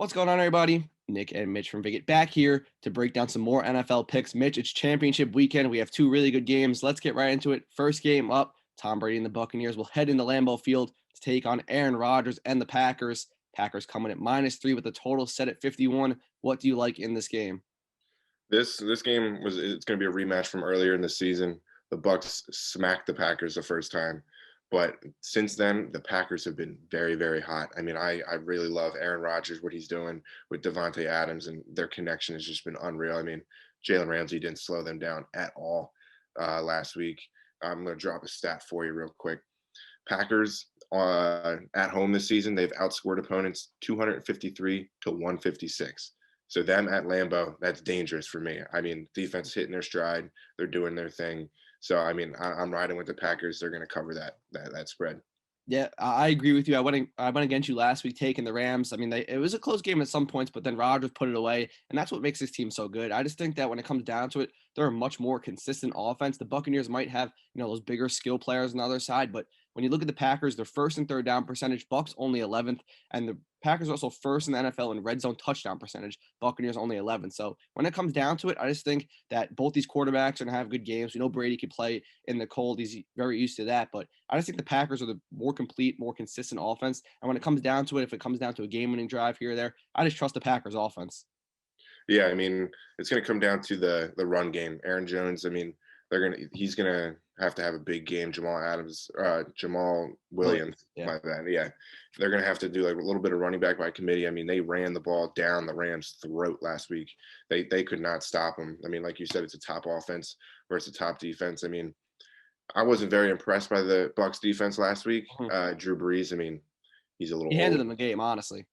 What's going on, everybody? Nick and Mitch from Vegas back here to break down some more NFL picks. Mitch, it's championship weekend. We have two really good games. Let's get right into it. First game up, Tom Brady and the Buccaneers will head into Lambeau Field to take on Aaron Rodgers and the Packers. Packers coming at -3 with the total set at 51. What do you like in this game? This game it's going to be a rematch from earlier in the season. The Bucs smacked the Packers the first time, but since then the Packers have been very, very hot. I mean, I really love Aaron Rodgers, what he's doing with Devontae Adams, and their connection has just been unreal. I mean, Jalen Ramsey didn't slow them down at all last week. I'm going to drop a stat for you real quick. Packers at home this season, they've outscored opponents 253 to 156. So them at Lambeau, that's dangerous for me. I mean, defense hitting their stride, they're doing their thing. So I mean, I'm riding with the Packers. They're going to cover that spread. Yeah, I agree with you. I went against you last week taking the Rams. I mean, it was a close game at some points, but then Rodgers put it away, and that's what makes this team so good. I just think that when it comes down to it, they're a much more consistent offense. The Buccaneers might have, those bigger skill players on the other side, but when you look at the Packers, they're first and third down percentage, Bucs only 11th, and the Packers are also first in the NFL in red zone touchdown percentage. Buccaneers only 11th. So when it comes down to it, I just think that both these quarterbacks are going to have good games. We know Brady can play in the cold. He's very used to that, but I just think the Packers are the more complete, more consistent offense. And when it comes down to it, if it comes down to a game-winning drive here or there, I just trust the Packers offense. Yeah, I mean, it's going to come down to the run game. Aaron Jones, I mean, he's going to have a big game. Jamal Williams, Yeah. my bad. Yeah, they're going to have to do like a little bit of running back by committee. I mean, they ran the ball down the Rams' throat last week. They could not stop them. I mean, like you said, it's a top offense versus a top defense. I mean, I wasn't very impressed by the Bucs defense last week. Mhm. Drew Brees, I mean, he's a little He handed old. them the game, honestly.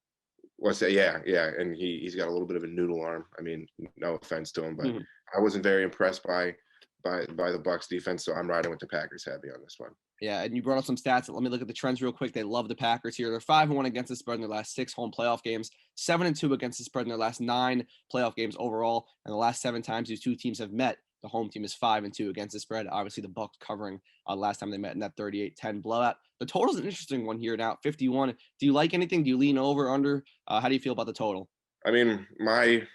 What's that? Yeah, and he's got a little bit of a noodle arm. I mean, no offense to him, but Mhm. I wasn't very impressed by the Bucs defense, so I'm riding with the Packers heavy on this one. Yeah, and you brought up some stats. Let me look at the trends real quick. They love the Packers here. They're 5-1 against the spread in their last 6 home playoff games, 7-2 against the spread in their last 9 playoff games overall. And the last 7 times these two teams have met, the home team is 5-2 against the spread. Obviously, the Bucs covering last time they met in that 38-10 blowout. The total is an interesting one here now, 51. Do you like anything? Do you lean over, under? How do you feel about the total? I mean, my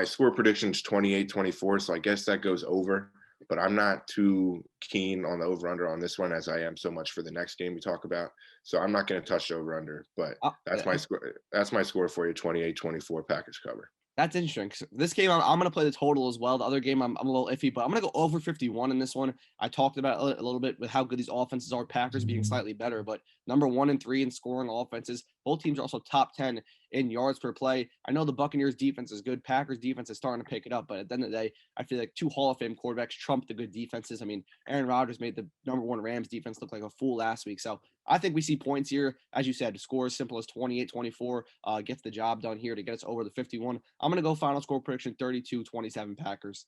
score prediction is 28-24, so I guess that goes over. But I'm not too keen on the over under on this one as I am so much for the next game we talk about. So I'm not going to touch the over under. But that's my Yeah. score. That's my score for you: 28-24 Packers cover. That's interesting. 'Cause this game, I'm going to play the total as well. The other game, I'm a little iffy, but I'm going to go over 51 in this one. I talked about a little bit with how good these offenses are. Packers being slightly better, but number 1 and 3 in scoring offenses. Both teams are also top 10 in yards per play. I know the Buccaneers defense is good. Packers defense is starting to pick it up, but at the end of the day, I feel like two Hall of Fame quarterbacks trump the good defenses. I mean, Aaron Rodgers made the number 1 Rams defense look like a fool last week. So I think we see points here. As you said, score as simple as 28-24 gets the job done here to get us over the 51. I'm going to go final score prediction 32-27 Packers.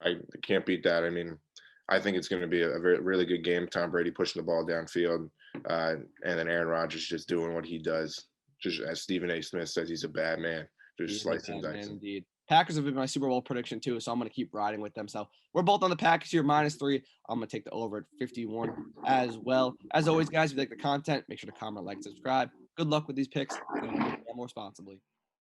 I can't beat that. I mean, I think it's going to be a very, really good game. Tom Brady pushing the ball downfield, and then Aaron Rodgers just doing what he does. Just as Stephen A. Smith says, he's a bad man, just He's a slicing and bad man dicing. indeed. Packers have been my Super Bowl prediction too, so I'm going to keep riding with them. So we're both on the Packers here, -3. I'm going to take the over at 51 as well. As always, guys, if you like the content, make sure to comment, like, subscribe. Good luck with these picks and more responsibly.